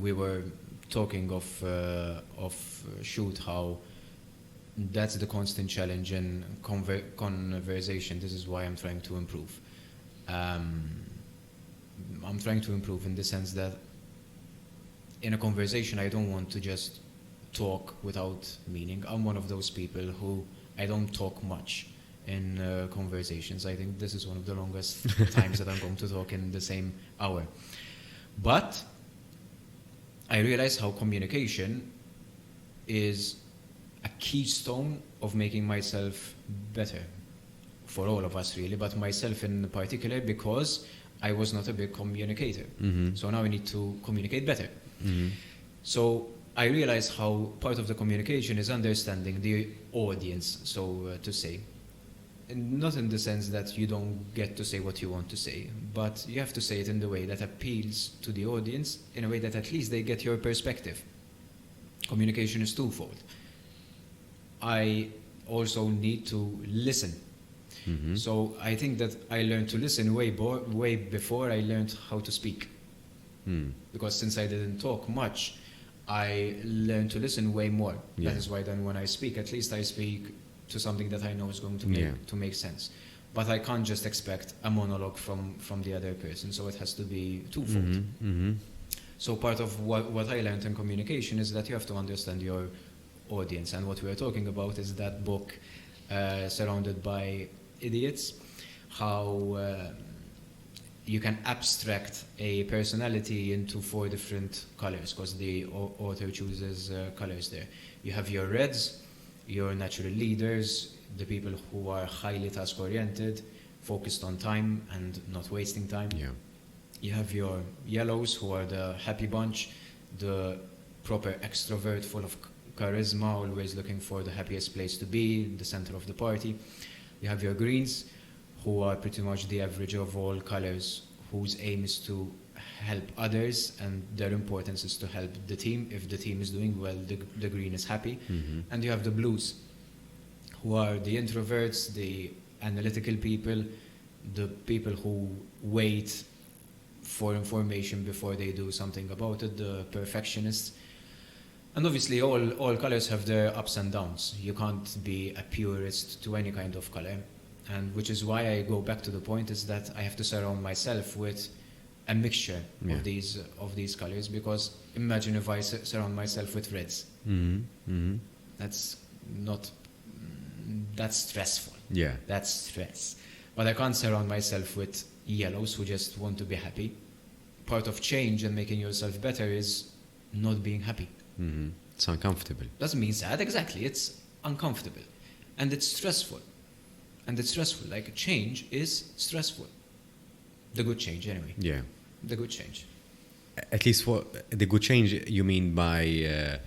we were talking of shoot how that's the constant challenge in conversation. This is why I'm trying to improve. I'm trying to improve in the sense that in a conversation, I don't want to just talk without meaning. I'm one of those people who I don't talk much in conversations. I think this is one of the longest times that I'm going to talk in the same hour. But I realize how communication is a keystone of making myself better for all of us really, but myself in particular because I was not a big communicator. So now I need to communicate better. So I realize how part of the communication is understanding the audience, so to say. And not in the sense that you don't get to say what you want to say, but you have to say it in the way that appeals to the audience, in a way that at least they get your perspective. Communication is twofold. I also need to listen. So I think that I learned to listen way before I learned how to speak. Because since I didn't talk much, I learned to listen way more. Yeah. That is why then when I speak, at least I speak to something that I know is going to make sense. But I can't just expect a monologue from the other person, so it has to be twofold. So part of what I learned in communication is that you have to understand your audience, and what we are talking about is that book, Surrounded by Idiots, how you can abstract a personality into 4 different colors, because the author chooses colors there. You have your reds, your natural leaders, the people who are highly task-oriented, focused on time and not wasting time. Yeah. You have your yellows, who are the happy bunch, the proper extrovert, full of charisma, always looking for the happiest place to be, the center of the party. You have your greens, who are pretty much the average of all colors, whose aim is to help others, and their importance is to help the team. If the team is doing well, the green is happy. And you have the blues, who are the introverts, the analytical people, the people who wait for information before they do something about it, the perfectionists. And obviously all colors have their ups and downs. You can't be a purist to any kind of color. And which is why I go back to the point is that I have to surround myself with a mixture of these colors, because imagine if I surround myself with reds. That's stressful. Yeah. That's stress. But I can't surround myself with yellows who just want to be happy. Part of change and making yourself better is not being happy. It's uncomfortable. Doesn't mean sad, exactly. It's uncomfortable. And it's stressful. Like, change is stressful. The good change, anyway. Yeah. The good change. At least for the good change, you mean by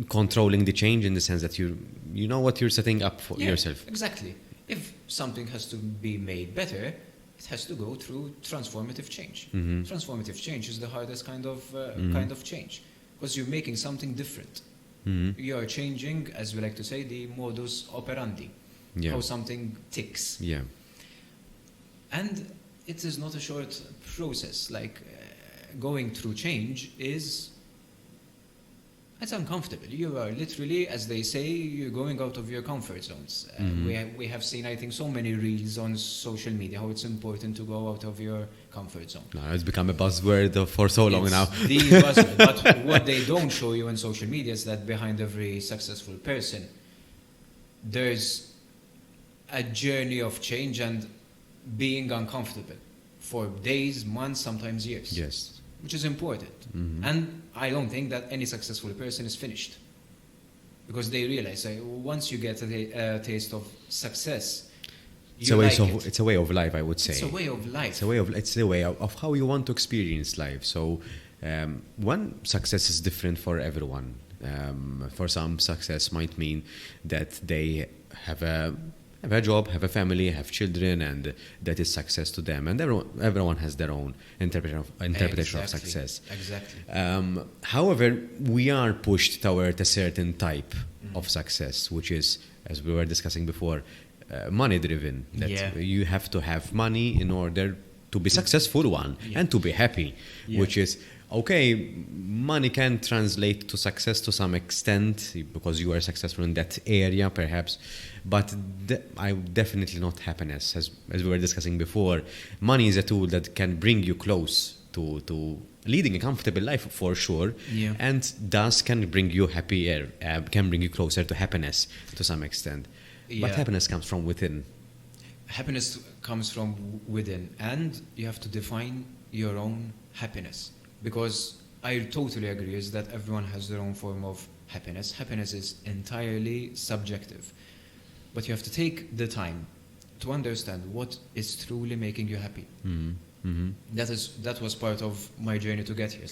controlling the change in the sense that you know what you're setting up for yourself. Exactly. If something has to be made better, it has to go through transformative change. Transformative change is the hardest kind of change, because you're making something different. You are changing, as we like to say, the modus operandi. How something ticks. Yeah. And it is not a short process. Like, going through change it's uncomfortable. You are literally, as they say, you're going out of your comfort zones. We have seen, I think, so many reels on social media, how it's important to go out of your comfort zone. No, it's become a buzzword for so long now. The buzzword. But what they don't show you on social media is that behind every successful person, there's a journey of change and being uncomfortable for days, months, sometimes years. Yes. Which is important. And I don't think that any successful person is finished. Because they realize once you get a taste of success, it's a way of life, I would say. It's a way of life. It's a way of how you want to experience life. So one success is different for everyone. For some, success might mean that they have a job, have a family, have children, and that is success to them. And everyone has their own interpretation of success. Exactly. However, we are pushed toward a certain type of success, which is, as we were discussing before, money-driven. That you have to have money in order to be successful and to be happy, which is okay, money can translate to success to some extent because you are successful in that area, perhaps, but I definitely not happiness. As we were discussing before, money is a tool that can bring you close to leading a comfortable life for sure, Yeah. and thus can bring you happier, can bring you closer to happiness to some extent. But Yeah. happiness comes from within. Happiness comes from within, and you have to define your own happiness, because I totally agree is that everyone has their own form of happiness. Happiness is entirely subjective, but you have to take the time to understand what is truly making you happy. Mm-hmm. Mm-hmm. That was part of my journey to get here.